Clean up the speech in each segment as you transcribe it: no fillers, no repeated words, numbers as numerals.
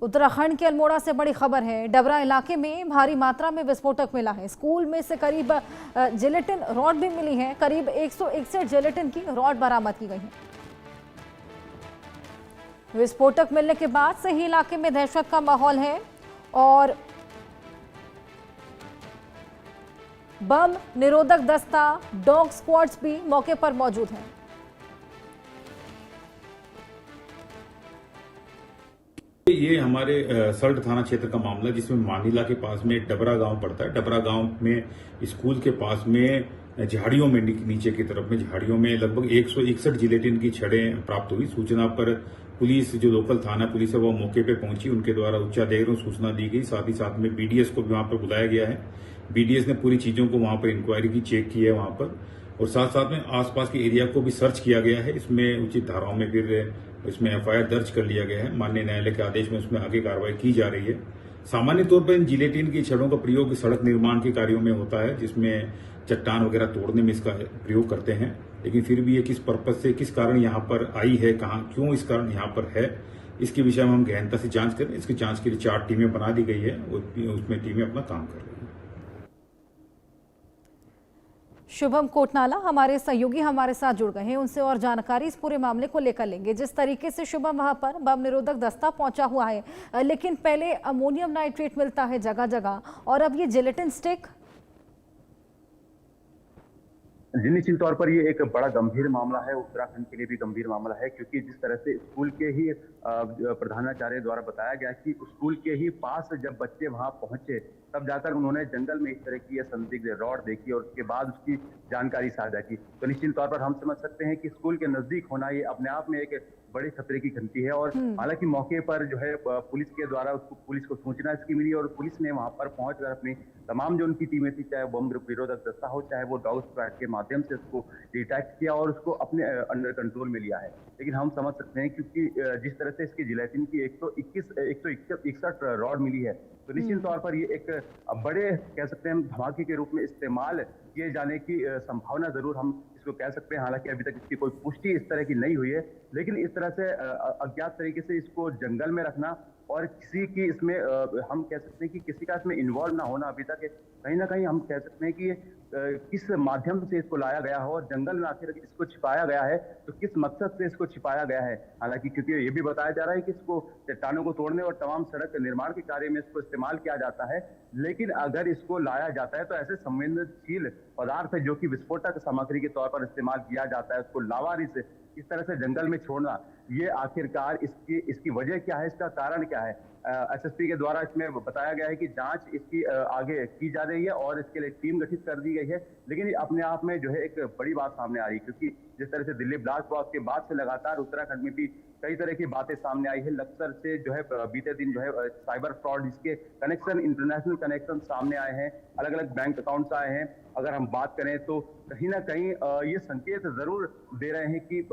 उत्तराखंड के अल्मोड़ा से बड़ी खबर है। डबरा इलाके में भारी मात्रा में विस्फोटक मिला है। स्कूल में से करीब जिलेटिन रॉड भी मिली है। करीब 161 जिलेटिन की रॉड बरामद की गई है। विस्फोटक मिलने के बाद से ही इलाके में दहशत का माहौल है और बम निरोधक दस्ता, डॉग स्क्वाड्स भी मौके पर मौजूद हैं। ये हमारे सल्ट थाना क्षेत्र का मामला, जिसमें मानीला के पास में डबरा गांव पड़ता है। डबरा गांव में स्कूल के पास में झाड़ियों में नीचे की तरफ में झाड़ियों में लगभग 161 जिलेटिन की छड़ें प्राप्त हुई। सूचना पर पुलिस, जो लोकल थाना पुलिस है, वो मौके पे पहुंची। उनके द्वारा उच्चाधिकारियों को सूचना दी गई। साथ ही साथ में बीडीएस को भी वहां पर बुलाया गया है। बीडीएस ने पूरी चीजों को वहां पर इंक्वायरी की, चेक की है वहां पर, और साथ साथ में आसपास के एरिया को भी सर्च किया गया है। इसमें उचित धाराओं में फिर इसमें एफआईआर दर्ज कर लिया गया है। माननीय न्यायालय के आदेश में उसमें आगे कार्रवाई की जा रही है। सामान्य तौर पर इन जिलेटिन की छड़ों का प्रयोग सड़क निर्माण के कार्यों में होता है, जिसमें चट्टान वगैरह तोड़ने में इसका प्रयोग करते हैं। लेकिन फिर भी ये किस पर्पज से, किस कारण यहाँ पर आई है, कहाँ, क्यों इस कारण यहाँ पर है, इसके विषय में हम गहनता से जांच करें। इसकी जांच के लिए 4 टीमें बना दी गई है। उसमें टीमें अपना काम कर रही हैं। शुभम कोटनाला हमारे सहयोगी हमारे साथ जुड़ गए हैं। उनसे और जानकारी इस पूरे मामले को लेकर लेंगे। जिस तरीके से शुभम वहां पर बम निरोधक दस्ता पहुंचा हुआ है, लेकिन पहले अमोनियम नाइट्रेट मिलता है जगह जगह, और अब ये जिलेटिन स्टिक। निश्चित तौर पर ये एक बड़ा गंभीर मामला है। उत्तराखंड के लिए भी गंभीर मामला है, क्योंकि जिस तरह से स्कूल के ही प्रधानाचार्य द्वारा बताया गया कि स्कूल के ही पास जब बच्चे वहां पहुंचे, तब जाकर उन्होंने जंगल में इस तरह की संदिग्ध रॉड देखी और उसके बाद उसकी जानकारी साझा की। तो निश्चित तौर पर हम समझ सकते हैं कि स्कूल के नजदीक होना ये अपने आप में एक बड़े खतरे की घंटी है। और हालांकि मौके पर जो है पुलिस के द्वारा पुलिस को सूचना इसकी मिली और पुलिस ने वहां पर पहुंचकर अपनी तमाम जो उनकी टीमें थी, चाहे बम निरोधक दस्ता हो, चाहे वो डॉग स्क्वाड के माध्यम से उसको डिटेक्ट किया और उसको अपने अंडर कंट्रोल में लिया है। लेकिन हम समझ सकते हैं, क्योंकि जिस तरह से इसकी जिलेटिन की 161 रॉड मिली है, तो निश्चित तौर पर ये एक बड़े, कह सकते हैं हम, धमाके के रूप में इस्तेमाल किए जाने की संभावना जरूर हम इसको कह सकते हैं। हालांकि अभी तक इसकी कोई पुष्टि इस तरह की नहीं हुई है, लेकिन इस तरह से अज्ञात तरीके से इसको जंगल में रखना और किसी की इसमें हम कह सकते हैं कि किसी का इसमें इन्वॉल्व ना होना, अभी तक कहीं ना कहीं हम कह सकते हैं कि किस माध्यम से इसको लाया गया हो और जंगल में आखिर इसको छिपाया गया है, तो किस मकसद से इसको छिपाया गया है। हालांकि क्योंकि ये भी बताया जा रहा है कि इसको चट्टानों को तोड़ने और तमाम सड़क निर्माण के कार्य में इसको इस्तेमाल किया जाता है, लेकिन अगर इसको लाया जाता है तो ऐसे संवेदनशील पदार्थ है जो कि विस्फोटक सामग्री के तौर पर इस्तेमाल किया जाता है, उसको लावारिस इस तरह से जंगल में छोड़ना, ये आखिरकार इसकी वजह क्या है, इसका कारण क्या है। एसएसपी के द्वारा इसमें बताया गया है कि जांच इसकी आगे की जा रही है और इसके लिए टीम गठित कर दी गई है। लेकिन ये अपने आप में जो है एक बड़ी बात सामने आ रही है, क्योंकि जिस तरह से दिल्ली ब्लास्ट हुआ उसके बाद से लगातार उत्तराखंड में भी कई तरह की बातें सामने आई है। लक्सर से जो है बीते दिन जो है साइबर फ्रॉड, इसके कनेक्शन, इंटरनेशनल कनेक्शन सामने आए हैं, अलग अलग बैंक अकाउंट्स आए हैं। अगर हम बात करें तो कहीं ना कहीं ये संकेत जरूर दे रहे हैं कि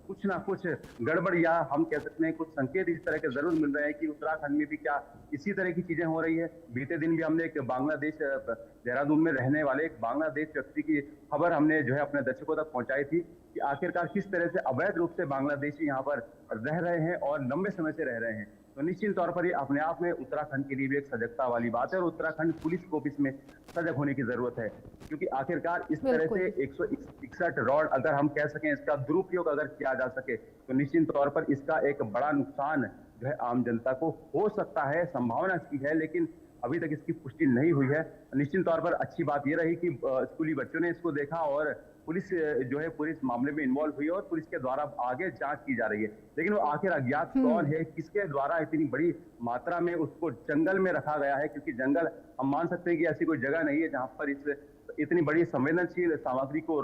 कुछ ना कुछ गड़बड़, या हम कह सकते हैं कुछ संकेत इस तरह के जरूर मिल रहे हैं कि उत्तराखंड में भी क्या इसी तरह की चीजें हो रही है। बीते दिन भी हमने एक बांग्लादेश, देहरादून में रहने वाले एक बांग्लादेश व्यक्ति की खबर हमने जो है अपने दर्शकों तक पहुंचाई थी कि आखिरकार किस तरह से अवैध रूप से बांग्लादेशी यहाँ पर रह रहे हैं और लंबे समय से रह रहे हैं। तो निश्चित तौर पर ये अपने आप में उत्तराखंड के लिए भी एक सजगता वाली बात है और उत्तराखंड पुलिस को भी इसमें सजग होने की जरूरत है, क्योंकि आखिरकार इस तरह से 161 रॉड अगर हम कह सकें, इसका दुरुपयोग अगर किया जा सके, तो निश्चित तौर पर इसका एक बड़ा नुकसान जो है आम जनता को हो सकता है, संभावना इसकी है, लेकिन अभी तक इसकी पुष्टि नहीं हुई है। निश्चित तौर पर अच्छी बात यह रही कि स्कूली बच्चों ने इसको देखा और पुलिस जो है पुलिस मामले में इन्वॉल्व हुई और पुलिस के द्वारा आगे जांच की जा रही है। लेकिन वो आखिर अज्ञात कौन है, किसके द्वारा इतनी बड़ी मात्रा में उसको जंगल में रखा गया है, क्योंकि जंगल हम मान सकते हैं कि ऐसी कोई जगह नहीं है जहां पर इस इतनी बड़ी संवेदनशील सामग्री को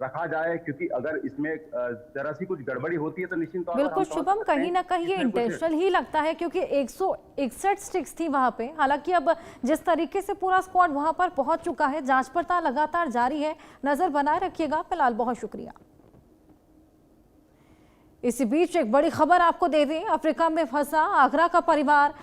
रखा जाए, क्योंकि अगर इसमें जरा सी कुछ गड़बड़ी होती है तो निश्चित तौर पर बिल्कुल शुभम, कहीं ना कहीं ये इंटेंशनल ही लगता है, क्योंकि 161 स्टिक्स थी वहां पे। हालांकि अब जिस तरीके से पूरा स्क्वाड वहां पर पहुंच चुका है, जांच पड़ताल लगातार जारी है, नजर बनाए रखिएगा। फिलहाल बहुत शुक्रिया। इसी बीच एक बड़ी खबर आपको दे दें, अफ्रीका में फंसा आगरा का परिवार